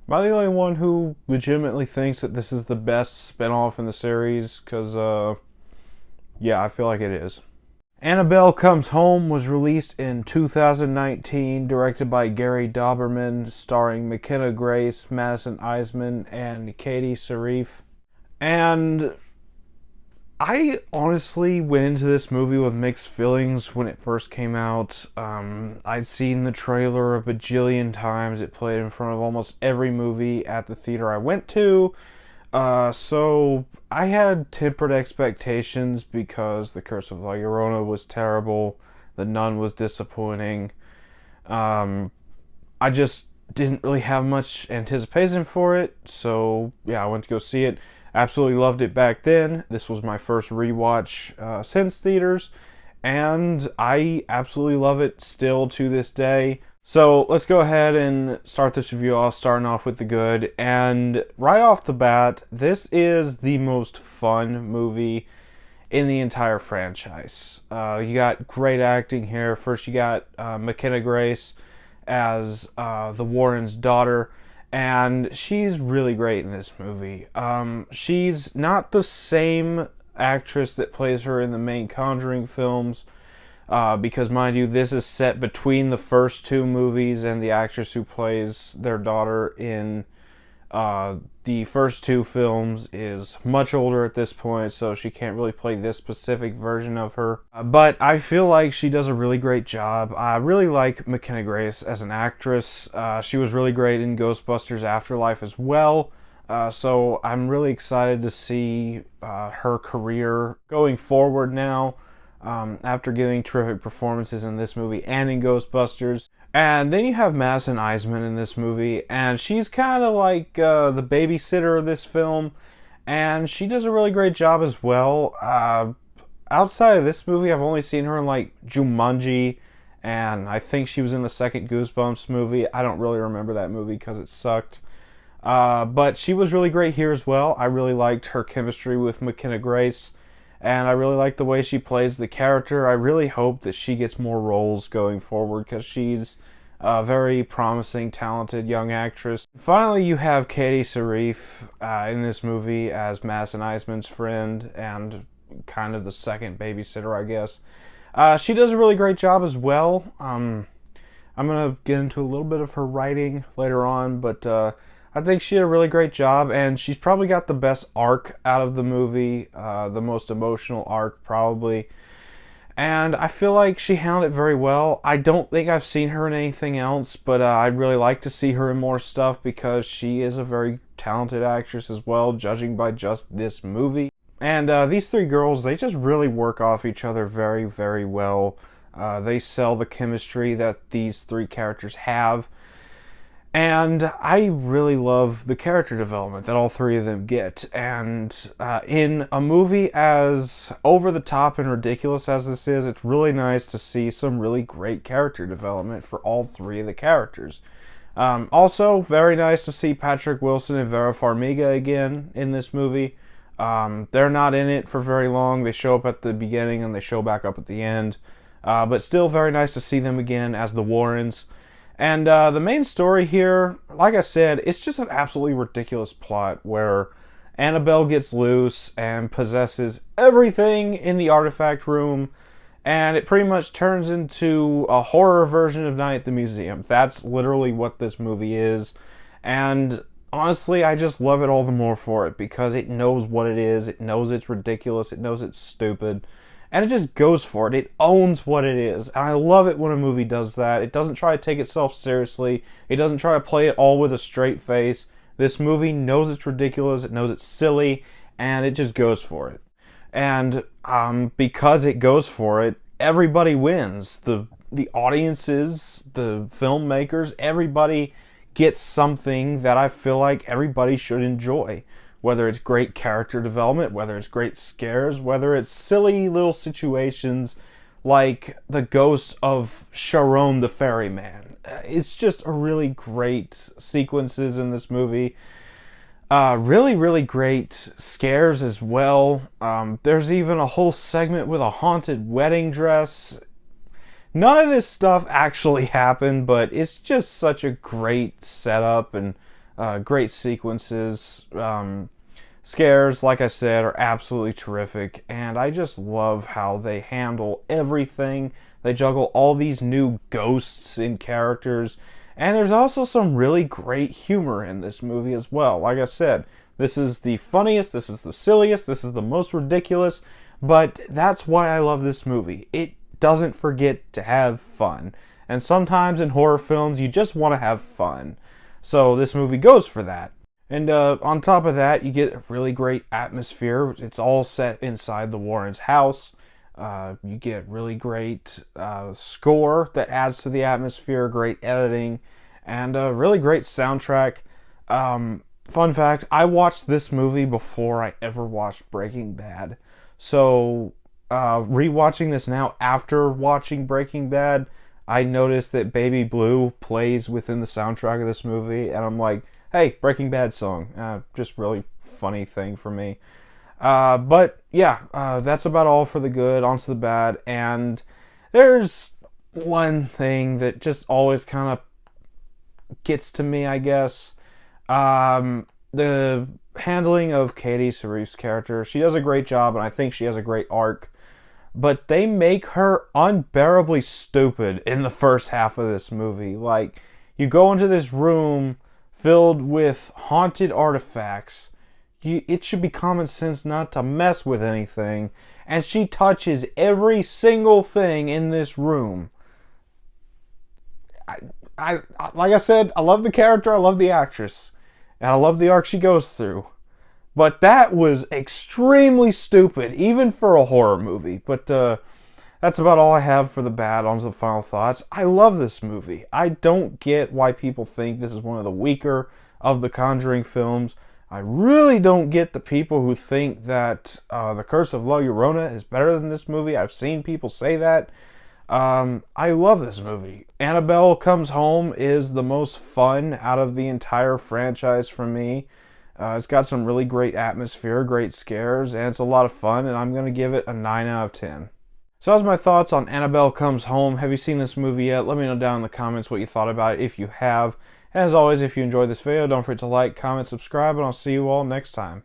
Am I the only one who legitimately thinks that this is the best spin-off in the series? Because, yeah, I feel like it is. Annabelle Comes Home was released in 2019, directed by Gary Dauberman, starring McKenna Grace, Madison Eisman, and Katie Saarif. And I honestly went into this movie with mixed feelings when it first came out. I'd seen the trailer a bajillion times. It played in front of almost every movie at the theater I went to. So I had tempered expectations because The Curse of La Llorona was terrible. The Nun was disappointing. I just didn't really have much anticipation for it. So yeah, I went to go see it. Absolutely loved it back then. This was my first rewatch since theaters, and I absolutely love it still to this day. So let's go ahead and start this review off, starting off with the good. And right off the bat, this is the most fun movie in the entire franchise. You got great acting here. First, you got McKenna Grace as the Warren's daughter, and she's really great in this movie. She's not the same actress that plays her in the main Conjuring films, because, mind you, this is set between the first two movies, and the actress who plays their daughter in the first two films is much older at this point, so she can't really play this specific version of her. But I feel like she does a really great job. I really like McKenna Grace as an actress. She was really great in Ghostbusters Afterlife as well. So I'm really excited to see her career going forward now, after giving terrific performances in this movie and in Ghostbusters. And then you have Madison Eisman in this movie, and she's kind of like the babysitter of this film, and she does a really great job as well. Outside of this movie, I've only seen her in like Jumanji, and I think she was in the second Goosebumps movie. I don't really remember that movie because it sucked. But she was really great here as well. I really liked her chemistry with McKenna Grace, and I really like the way she plays the character. I really hope that she gets more roles going forward because she's a very promising, talented young actress. Finally, you have Katie Saarif in this movie as Madison Eisman's friend and kind of the second babysitter, I guess. She does a really great job as well. I'm going to get into a little bit of her writing later on, but I think she did a really great job, and she's probably got the best arc out of the movie, the most emotional arc probably, and I feel like she handled it very well. I don't think I've seen her in anything else, but I'd really like to see her in more stuff because she is a very talented actress as well, judging by just this movie. And these three girls, they just really work off each other very, very well. They sell the chemistry that these three characters have. And I really love the character development that all three of them get. And in a movie as over the top and ridiculous as this is, it's really nice to see some really great character development for all three of the characters. Also, very nice to see Patrick Wilson and Vera Farmiga again in this movie. They're not in it for very long. They show up at the beginning and they show back up at the end. But still very nice to see them again as the Warrens. And the main story here, like I said, it's just an absolutely ridiculous plot where Annabelle gets loose and possesses everything in the artifact room, and it pretty much turns into a horror version of Night at the Museum. That's literally what this movie is, and honestly, I just love it all the more for it because it knows what it is, it knows it's ridiculous, it knows it's stupid, and it just goes for it. It owns what it is. And I love it when a movie does that. It doesn't try to take itself seriously. It doesn't try to play it all with a straight face. This movie knows it's ridiculous. It knows it's silly. And it just goes for it. And because it goes for it, everybody wins. The audiences, the filmmakers, everybody gets something that I feel like everybody should enjoy. Whether it's great character development, whether it's great scares, whether it's silly little situations like the ghost of Sharon the Ferryman. It's just a really great sequences in this movie. Really, really great scares as well. There's even a whole segment with a haunted wedding dress. None of this stuff actually happened, but it's just such a great setup and Great sequences. Scares, like I said, are absolutely terrific, and I just love how they handle everything. They juggle all these new ghosts and characters, and there's also some really great humor in this movie as well. Like I said, this is the funniest, this is the silliest, this is the most ridiculous, but that's why I love this movie. It doesn't forget to have fun, and sometimes in horror films, you just want to have fun. So this movie goes for that. And on top of that, you get a really great atmosphere. It's all set inside the Warrens' house. You get really great score that adds to the atmosphere, great editing, and a really great soundtrack. Fun fact, I watched this movie before I ever watched Breaking Bad. So rewatching this now after watching Breaking Bad, I noticed that Baby Blue plays within the soundtrack of this movie, and I'm like, hey, Breaking Bad song. Just really funny thing for me. But yeah, that's about all for the good. On to the bad. And there's one thing that just always kind of gets to me, I guess. The handling of Katie Saarif's character. She does a great job, and I think she has a great arc. But they make her unbearably stupid in the first half of this movie. Like, you go into this room filled with haunted artifacts. It should be common sense not to mess with anything. And she touches every single thing in this room. Like I said, I love the character, I love the actress, and I love the arc she goes through. But that was extremely stupid, even for a horror movie. But that's about all I have for the bad. On to the final thoughts. I love this movie. I don't get why people think this is one of the weaker of the Conjuring films. I really don't get the people who think that The Curse of La Llorona is better than this movie. I've seen people say that. I love this movie. Annabelle Comes Home is the most fun out of the entire franchise for me. It's got some really great atmosphere, great scares, and it's a lot of fun, and I'm going to give it a 9 out of 10. So that's my thoughts on Annabelle Comes Home. Have you seen this movie yet? Let me know down in the comments what you thought about it if you have. And as always, if you enjoyed this video, don't forget to like, comment, subscribe, and I'll see you all next time.